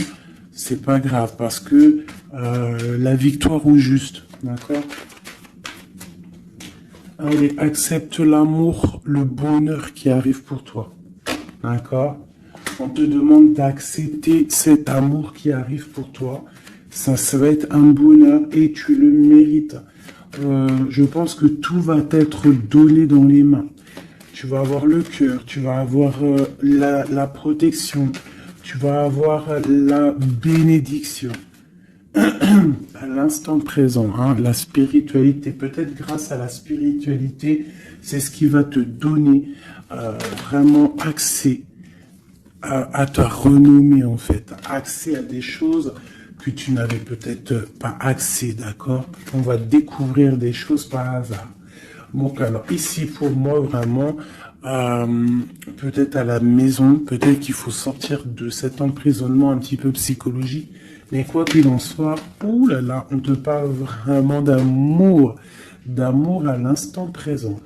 c'est pas grave, parce que la victoire au juste, d'accord? Allez, accepte l'amour, le bonheur qui arrive pour toi. D'accord? On te demande d'accepter cet amour qui arrive pour toi. Ça va être un bonheur et tu le mérites. Je pense que tout va t'être donné dans les mains. Tu vas avoir le cœur, tu vas avoir la protection, tu vas avoir la bénédiction. À l'instant présent, hein, la spiritualité, peut-être grâce à la spiritualité, c'est ce qui va te donner vraiment accès à ta renommée en fait, accès à des choses que tu n'avais peut-être pas accès, d'accord? On va découvrir des choses par hasard. Donc alors ici pour moi vraiment, peut-être à la maison, peut-être qu'il faut sortir de cet emprisonnement un petit peu psychologique. Mais quoi qu'il en soit, ouh là là, on te parle vraiment d'amour à l'instant présent.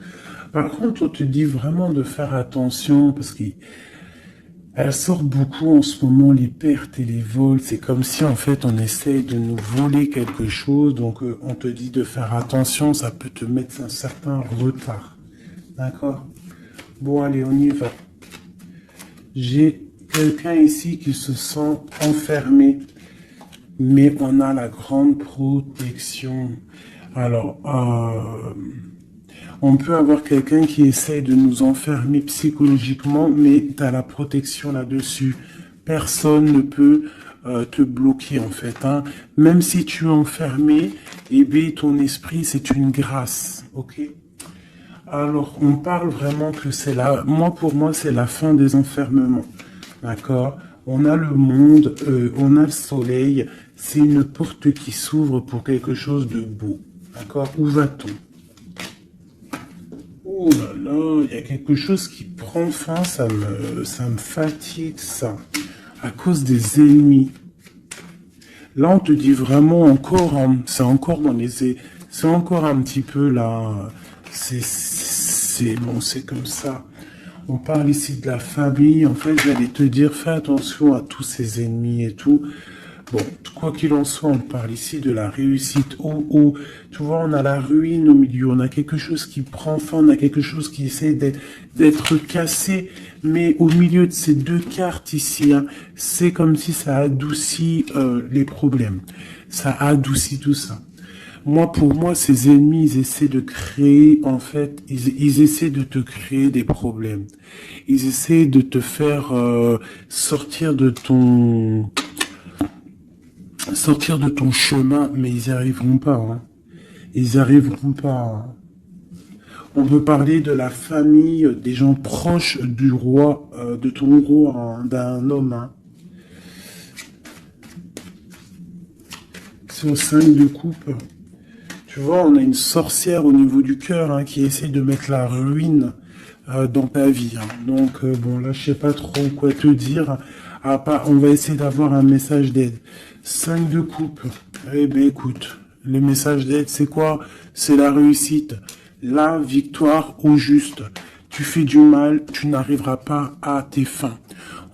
Par contre, on te dit vraiment de faire attention parce qu'elle sort beaucoup en ce moment, les pertes et les vols. C'est comme si en fait on essaye de nous voler quelque chose. Donc on te dit de faire attention, ça peut te mettre un certain retard. D'accord? Bon allez, on y va. J'ai quelqu'un ici qui se sent enfermé. Mais on a la grande protection. Alors, on peut avoir quelqu'un qui essaye de nous enfermer psychologiquement, mais tu as la protection là-dessus. Personne ne peut te bloquer, en fait. Hein. Même si tu es enfermé, eh bien, ton esprit, c'est une grâce. Ok? Alors, on parle vraiment que c'est là. Moi, pour moi, c'est la fin des enfermements. D'accord? On a le monde, on a le soleil. C'est une porte qui s'ouvre pour quelque chose de beau. D'accord? Où va-t-on? Oh là là, il y a quelque chose qui prend fin, ça me fatigue, ça. À cause des ennemis. Là, on te dit vraiment encore, c'est encore dans les... C'est encore un petit peu là... C'est bon, c'est comme ça. On parle ici de la famille. En fait, j'allais te dire, fais attention à tous ces ennemis et tout. Bon, quoi qu'il en soit, on parle ici de la réussite. Oh, tu vois, on a la ruine au milieu. On a quelque chose qui prend fin. On a quelque chose qui essaie d'être cassé. Mais au milieu de ces deux cartes ici, hein, c'est comme si ça adoucit les problèmes. Ça adoucit tout ça. Moi, pour moi, ces ennemis, ils essaient de créer, en fait, ils essaient de te créer des problèmes. Ils essaient de te faire sortir de ton chemin, mais ils n'y arriveront pas. Hein. Ils n'y arriveront pas. Hein. On peut parler de la famille, des gens proches du roi, de ton roi, hein, d'un homme. Hein. C'est au 5 de coupe. Tu vois, on a une sorcière au niveau du cœur hein, qui essaie de mettre la ruine dans ta vie. Hein. Donc, bon, là, je sais pas trop quoi te dire. À part, on va essayer d'avoir un message d'aide. 5 de coupe. Eh ben, écoute, le message d'aide, c'est quoi? C'est la réussite. La victoire au juste. Tu fais du mal, tu n'arriveras pas à tes fins.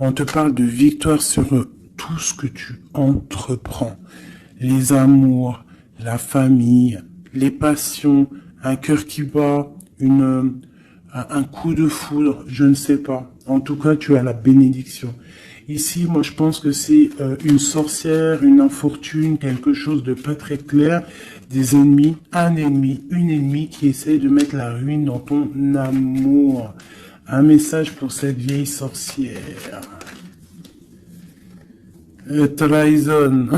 On te parle de victoire sur tout ce que tu entreprends. Les amours, la famille, les passions, un cœur qui bat, un coup de foudre, je ne sais pas. En tout cas, tu as la bénédiction. Ici, moi, je pense que c'est une sorcière, une infortune, quelque chose de pas très clair, des ennemis, un ennemi, une ennemie qui essaie de mettre la ruine dans ton amour. Un message pour cette vieille sorcière. Trahison.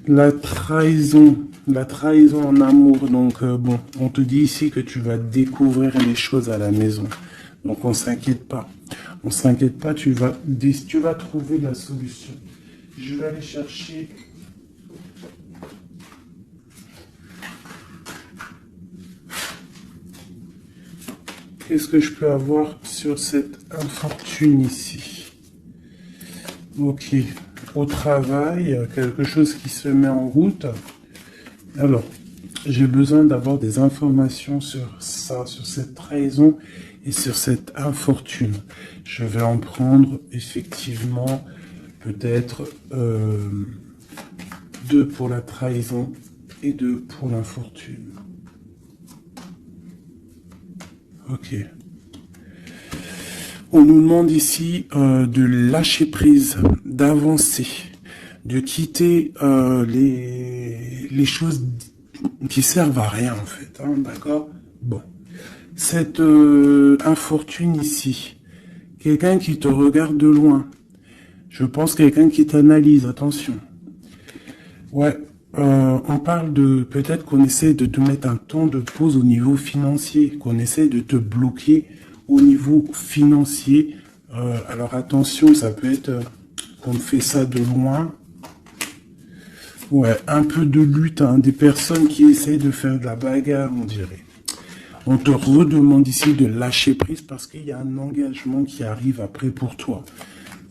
La trahison en amour. Donc bon, on te dit ici que tu vas découvrir les choses à la maison. Donc on s'inquiète pas. On s'inquiète pas, tu vas trouver la solution. Je vais aller chercher. Qu'est-ce que je peux avoir sur cette infortune ici? Ok. Au travail, quelque chose qui se met en route. Alors, j'ai besoin d'avoir des informations sur ça, sur cette trahison et sur cette infortune. Je vais en prendre effectivement peut-être 2 pour la trahison et 2 pour l'infortune. Ok. On nous demande ici de lâcher prise, d'avancer, de quitter les choses qui servent à rien en fait, hein, d'accord? Bon, cette infortune ici, quelqu'un qui te regarde de loin, je pense quelqu'un qui t'analyse, attention. Ouais, on parle de peut-être qu'on essaie de te mettre un temps de pause au niveau financier, qu'on essaie de te bloquer au niveau financier. Alors attention, ça peut être qu'on fait ça de loin. Ouais, un peu de lutte, hein, des personnes qui essayent de faire de la bagarre, on dirait. On te redemande ici de lâcher prise parce qu'il y a un engagement qui arrive après pour toi.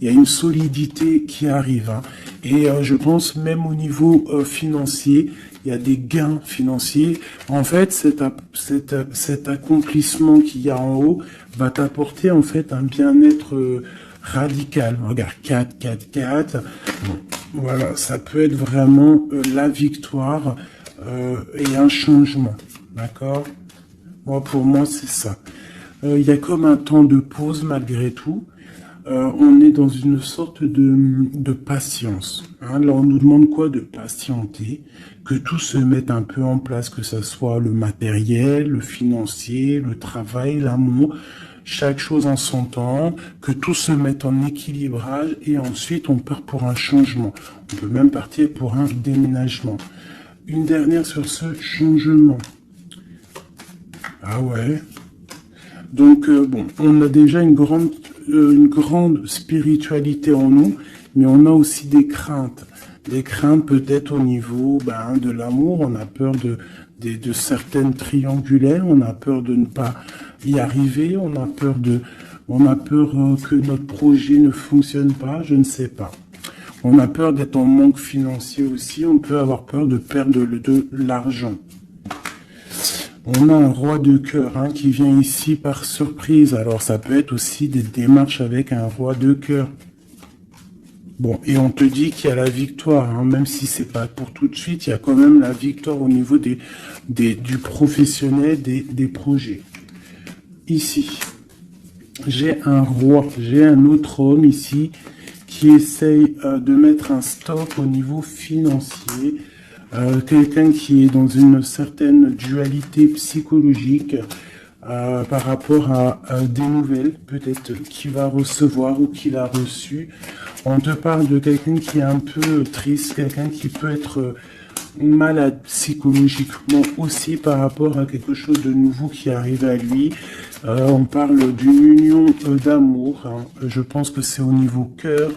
Il y a une solidité qui arrive. Hein. Et je pense même au niveau financier, il y a des gains financiers. En fait, cet accomplissement qu'il y a en haut va t'apporter en fait un bien-être radical. Regarde, 4, 4, 4. Bon, voilà, ça peut être vraiment la victoire et un changement. D'accord? Moi, pour moi, c'est ça. Il y a comme un temps de pause malgré tout. On est dans une sorte de patience. Hein. Là, on nous demande quoi? De patienter, que tout se mette un peu en place, que ce soit le matériel, le financier, le travail, l'amour, chaque chose en son temps, que tout se mette en équilibrage et ensuite on part pour un changement. On peut même partir pour un déménagement. Une dernière sur ce changement. Ah ouais. Donc, bon, on a déjà une grande spiritualité en nous, mais on a aussi des craintes. Des craintes peut-être au niveau de l'amour, on a peur de certaines triangulaires, on a peur de ne pas y arriver, on a peur que notre projet ne fonctionne pas, je ne sais pas. On a peur d'être en manque financier aussi, on peut avoir peur de perdre de l'argent. On a un roi de cœur hein, qui vient ici par surprise. Alors ça peut être aussi des démarches avec un roi de cœur. Bon, et on te dit qu'il y a la victoire, hein, même si c'est pas pour tout de suite, il y a quand même la victoire au niveau du professionnel, des projets. Ici, j'ai un roi, j'ai un autre homme ici qui essaye de mettre un stop au niveau financier. Quelqu'un qui est dans une certaine dualité psychologique par rapport à des nouvelles, peut-être qu'il va recevoir ou qu'il a reçu. On te parle de quelqu'un qui est un peu triste, quelqu'un qui peut être malade psychologiquement aussi par rapport à quelque chose de nouveau qui arrive à lui. On parle d'une union d'amour. Hein. Je pense que c'est au niveau cœur.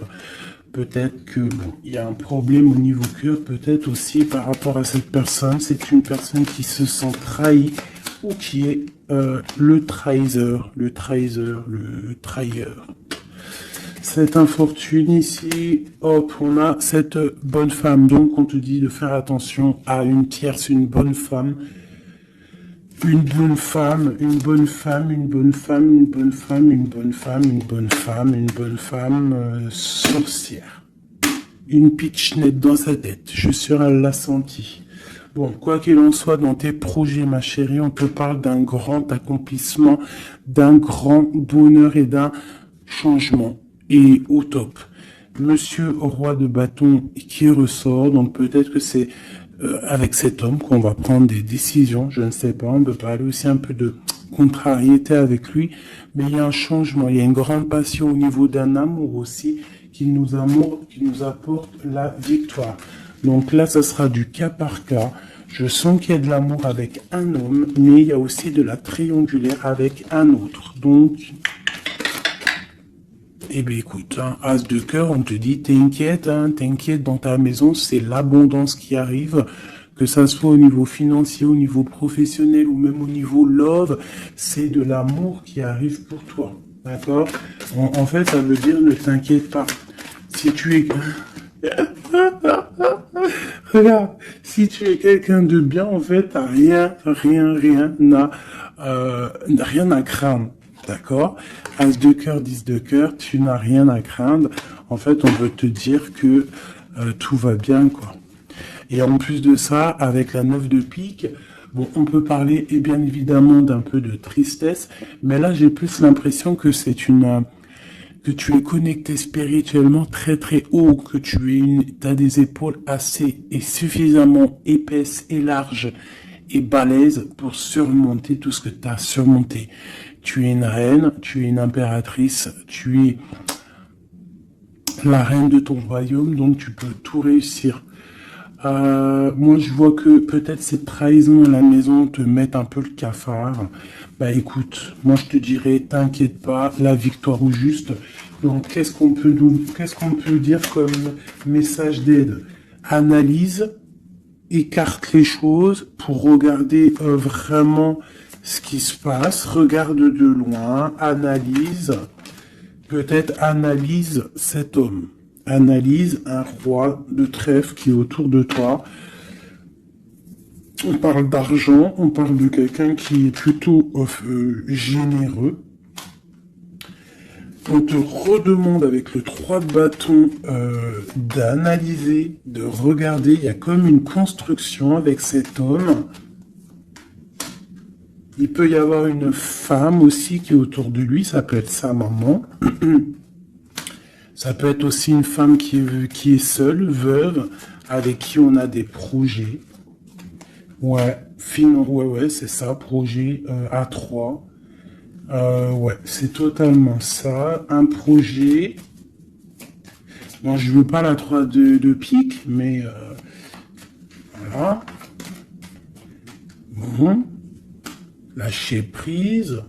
peut-être que bon, il y a un problème au niveau cœur, peut-être aussi par rapport à cette personne. C'est une personne qui se sent trahie ou qui est le trahisseur, le trahisseur, le trahilleur. Cette infortune ici, hop, on a cette bonne femme. Donc, on te dit de faire attention à une tierce, une bonne femme. Une bonne femme, une bonne femme, une bonne femme, une bonne femme, une bonne femme, une bonne femme, une bonne femme sorcière. Une pitchnette dans sa tête. Je suis sûr, elle l'a senti. Bon, quoi qu'il en soit, dans tes projets, ma chérie, on te parle d'un grand accomplissement, d'un grand bonheur et d'un changement. Et au top. Monsieur roi de bâton qui ressort, donc peut-être que c'est avec cet homme qu'on va prendre des décisions, je ne sais pas, on peut parler aussi un peu de contrariété avec lui, mais il y a un changement, il y a une grande passion au niveau d'un amour aussi qui nous apporte la victoire. Donc là, ça sera du cas par cas. Je sens qu'il y a de l'amour avec un homme, mais il y a aussi de la triangulaire avec un autre. Donc, eh bien écoute, hein, as de cœur, on te dit, t'inquiète, hein, t'inquiète dans ta maison, c'est l'abondance qui arrive, que ça soit au niveau financier, au niveau professionnel ou même au niveau love, c'est de l'amour qui arrive pour toi, d'accord? En fait, ça veut dire ne t'inquiète pas. Si tu es... Regarde, si tu es quelqu'un de bien, en fait, t'as rien à craindre. D'accord? As de cœur, 10 de cœur, tu n'as rien à craindre. En fait, on veut te dire que tout va bien, quoi. Et en plus de ça, avec la 9 de pique, bon, on peut parler, et bien évidemment, d'un peu de tristesse, mais là, j'ai plus l'impression que que tu es connecté spirituellement très très haut, que t'as des épaules assez et suffisamment épaisses et larges et balèzes pour surmonter tout ce que tu as surmonté. Tu es une reine, tu es une impératrice, tu es la reine de ton royaume, donc tu peux tout réussir. Moi, je vois que peut-être cette trahison à la maison te met un peu le cafard. Bah écoute, moi je te dirais, t'inquiète pas, la victoire au juste. Donc qu'est-ce qu'on peut dire comme message d'aide? Analyse, écarte les choses pour regarder vraiment ce qui se passe, regarde de loin, analyse, peut-être analyse cet homme, analyse un roi de trèfle qui est autour de toi. On parle d'argent, on parle de quelqu'un qui est plutôt généreux. On te redemande avec le 3 de bâton d'analyser, de regarder. Il y a comme une construction avec cet homme. Il peut y avoir une femme aussi qui est autour de lui, ça peut être sa maman. Ça peut être aussi une femme qui est seule, veuve, avec qui on a des projets. Ouais, c'est ça, projet A3. Ouais, c'est totalement ça. Un projet. Bon, je veux pas la 3 de pique, mais voilà. Bon. Lâcher prise.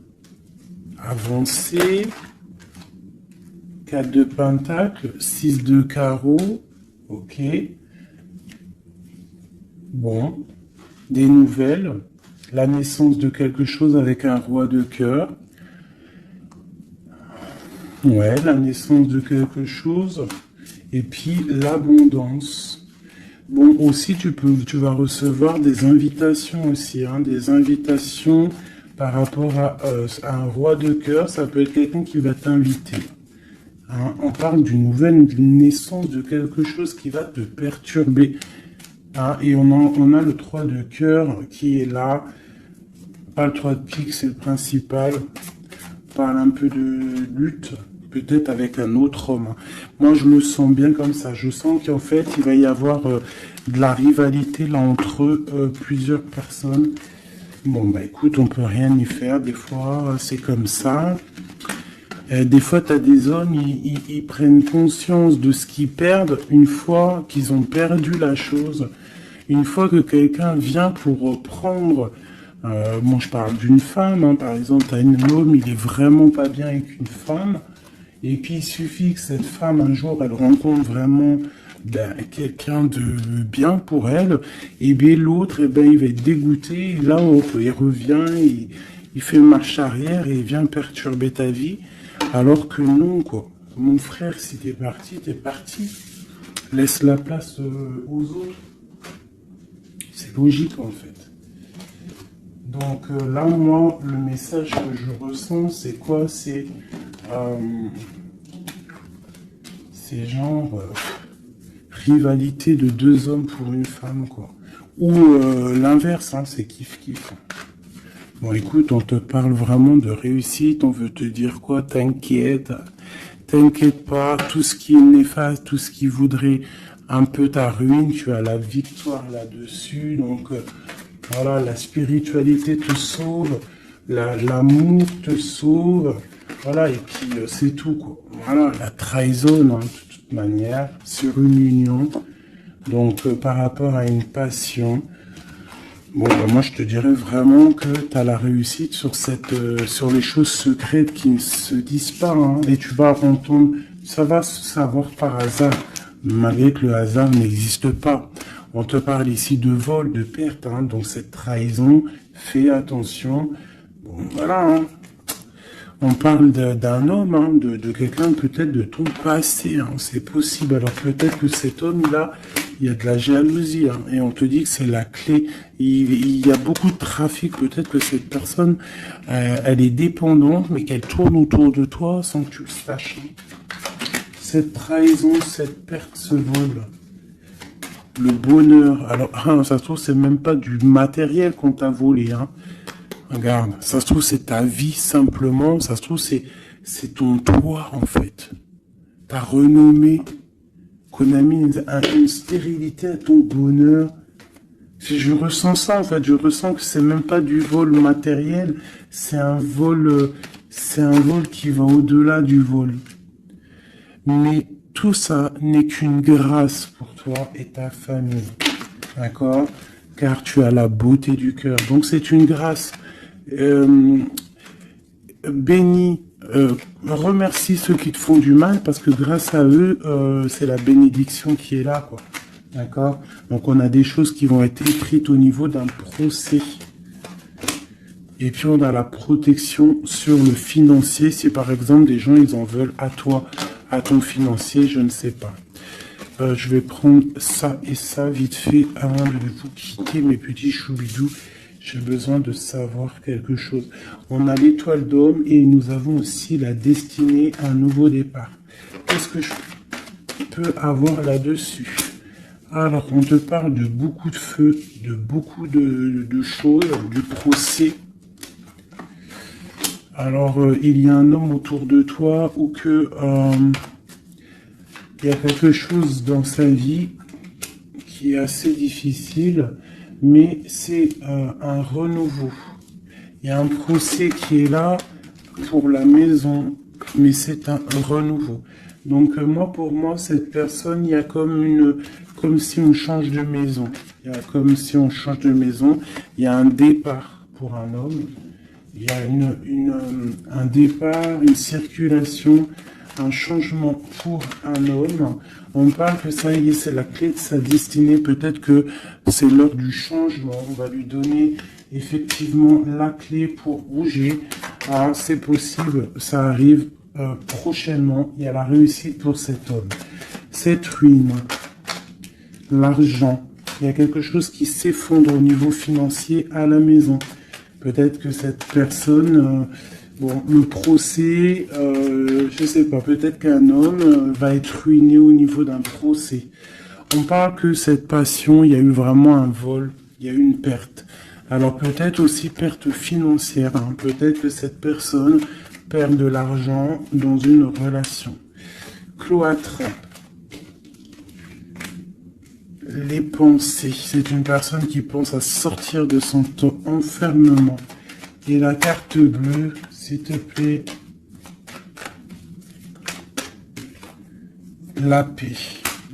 Avancer. 4 de pentacle. 6 de carreau. Ok. Bon. Des nouvelles. La naissance de quelque chose avec un roi de cœur. Ouais, la naissance de quelque chose. Et puis l'abondance. Bon, aussi, tu vas recevoir des invitations aussi, hein, des invitations par rapport à un roi de cœur. Ça peut être quelqu'un qui va t'inviter. Hein, on parle d'une nouvelle naissance de quelque chose qui va te perturber. Hein, et on a le 3 de cœur qui est là. Pas le 3 de pique, c'est le principal. On parle un peu de lutte. Peut-être avec un autre homme. Moi, je le sens bien comme ça. Je sens qu'en fait, il va y avoir de la rivalité là entre plusieurs personnes. Bon, bah écoute, on peut rien y faire. Des fois, c'est comme ça. Des fois, tu as des hommes, ils prennent conscience de ce qu'ils perdent une fois qu'ils ont perdu la chose. Une fois que quelqu'un vient pour reprendre... bon, je parle d'une femme, hein, par exemple, tu as un homme, il est vraiment pas bien avec une femme. Et puis, il suffit que cette femme, un jour, elle rencontre vraiment quelqu'un de bien pour elle, et bien l'autre, eh ben, il va être dégoûté, et là, il revient, il fait marche arrière, et il vient perturber ta vie, alors que non, quoi. Mon frère, si t'es parti, t'es parti. Laisse la place aux autres. C'est logique, en fait. Donc là, moi, le message que je ressens, c'est quoi? C'est genre rivalité de deux hommes pour une femme, quoi. Ou l'inverse, hein, c'est kiff-kiff. Bon, écoute, on te parle vraiment de réussite, on veut te dire quoi? T'inquiète, t'inquiète pas, tout ce qui est néfaste, tout ce qui voudrait un peu ta ruine, tu as la victoire là-dessus, donc... voilà, la spiritualité te sauve, l'amour te sauve, voilà, et puis c'est tout, quoi. Voilà, la trahison, hein, de toute manière, sur une union, donc par rapport à une passion, bon, moi je te dirais vraiment que tu as la réussite sur sur les choses secrètes qui ne se disent pas, hein, et tu vas entendre, ça va se savoir par hasard, malgré que le hasard n'existe pas. On te parle ici de vol, de perte, hein, donc cette trahison, fais attention. Bon, voilà, hein. On parle d'un homme, hein, de quelqu'un peut-être de ton passé, hein, c'est possible. Alors peut-être que cet homme-là, il y a de la jalousie, hein, et on te dit que c'est la clé. Il y a beaucoup de trafic, peut-être que cette personne, elle est dépendante, mais qu'elle tourne autour de toi sans que tu le saches. Cette trahison, cette perte, ce vol. Le bonheur, alors ça se trouve c'est même pas du matériel qu'on t'a volé, hein. Regarde, ça se trouve c'est ta vie simplement, ça se trouve c'est ton toit en fait, ta renommée, qu'on a mis une stérilité à ton bonheur. Je ressens ça en fait, je ressens que c'est même pas du vol matériel, c'est un vol qui va au-delà du vol. Mais tout ça n'est qu'une grâce pour toi et ta famille, d'accord? Car tu as la beauté du cœur. Donc c'est une grâce. Bénis, remercie ceux qui te font du mal parce que grâce à eux, c'est la bénédiction qui est là, quoi. D'accord? Donc on a des choses qui vont être écrites au niveau d'un procès. Et puis on a la protection sur le financier si par exemple des gens ils en veulent à toi, à ton financier, je ne sais pas. Je vais prendre ça et ça vite fait avant de vous quitter mes petits choubidous. J'ai besoin de savoir quelque chose. On a l'étoile d'homme et nous avons aussi la destinée, un nouveau départ. Qu'est-ce que je peux avoir là-dessus? Alors, on te parle de beaucoup de feu, de beaucoup de choses, du procès. Alors, il y a un homme autour de toi ou que il y a quelque chose dans sa vie qui est assez difficile, mais c'est un renouveau. Il y a un procès qui est là pour la maison, mais c'est un renouveau. Donc moi, pour moi, cette personne, il y a comme si on change de maison. Il y a comme si on change de maison. Il y a un départ pour un homme. Il y a un départ, une circulation, un changement pour un homme. On parle que ça y est, c'est la clé de sa destinée. Peut-être que c'est l'heure du changement. On va lui donner effectivement la clé pour bouger. Ah, c'est possible, ça arrive prochainement. Il y a la réussite pour cet homme. Cette ruine, l'argent, il y a quelque chose qui s'effondre au niveau financier à la maison. Peut-être que cette personne, bon, le procès, je sais pas, peut-être qu'un homme va être ruiné au niveau d'un procès. On parle que cette passion, il y a eu vraiment un vol, il y a eu une perte. Alors peut-être aussi perte financière, hein. Peut-être que cette personne perd de l'argent dans une relation. Cloître. Les pensées. C'est une personne qui pense à sortir de son enfermement. Et la carte bleue, s'il te plaît. La paix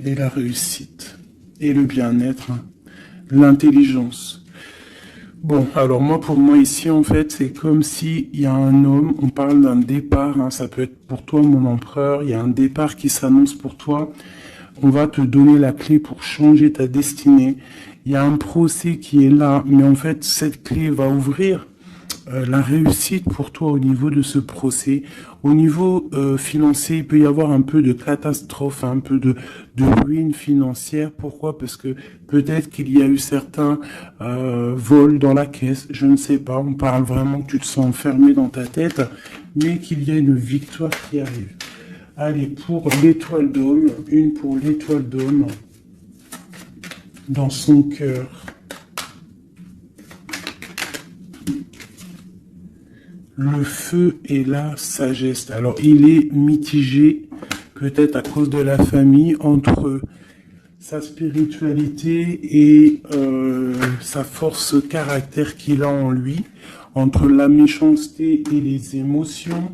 et la réussite. Et le bien-être. L'intelligence. Bon, alors moi, pour moi ici, en fait, c'est comme si il y a un homme, on parle d'un départ, hein, ça peut être pour toi, mon empereur, il y a un départ qui s'annonce pour toi, on va te donner la clé pour changer ta destinée, il y a un procès qui est là, mais en fait, cette clé va ouvrir la réussite pour toi au niveau de ce procès. Au niveau financier, il peut y avoir un peu de catastrophe, un peu de ruine financière. Pourquoi? Parce que peut-être qu'il y a eu certains vols dans la caisse, je ne sais pas, on parle vraiment que tu te sens enfermé dans ta tête, mais qu'il y a une victoire qui arrive. Allez, pour l'étoile d'homme, une pour l'étoile d'homme, dans son cœur. Le feu et la sagesse. Alors, il est mitigé, peut-être à cause de la famille, entre sa spiritualité et sa force caractère qu'il a en lui, entre la méchanceté et les émotions.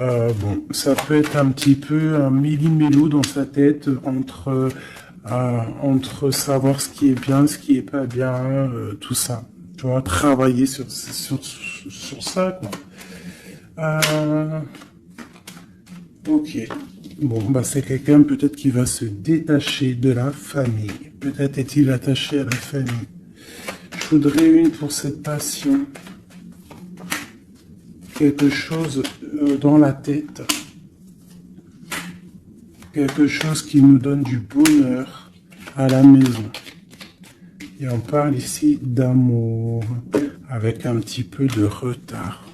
Bon, ça peut être un petit peu un méli-mélo dans sa tête entre savoir ce qui est bien, ce qui est pas bien, tout ça. Tu vois, travailler sur ça, quoi. Ok. Bon, bah c'est quelqu'un peut-être qui va se détacher de la famille. Peut-être est-il attaché à la famille. Je voudrais une pour cette passion. Quelque chose dans la tête. Quelque chose qui nous donne du bonheur à la maison. Et on parle ici d'amour, avec un petit peu de retard.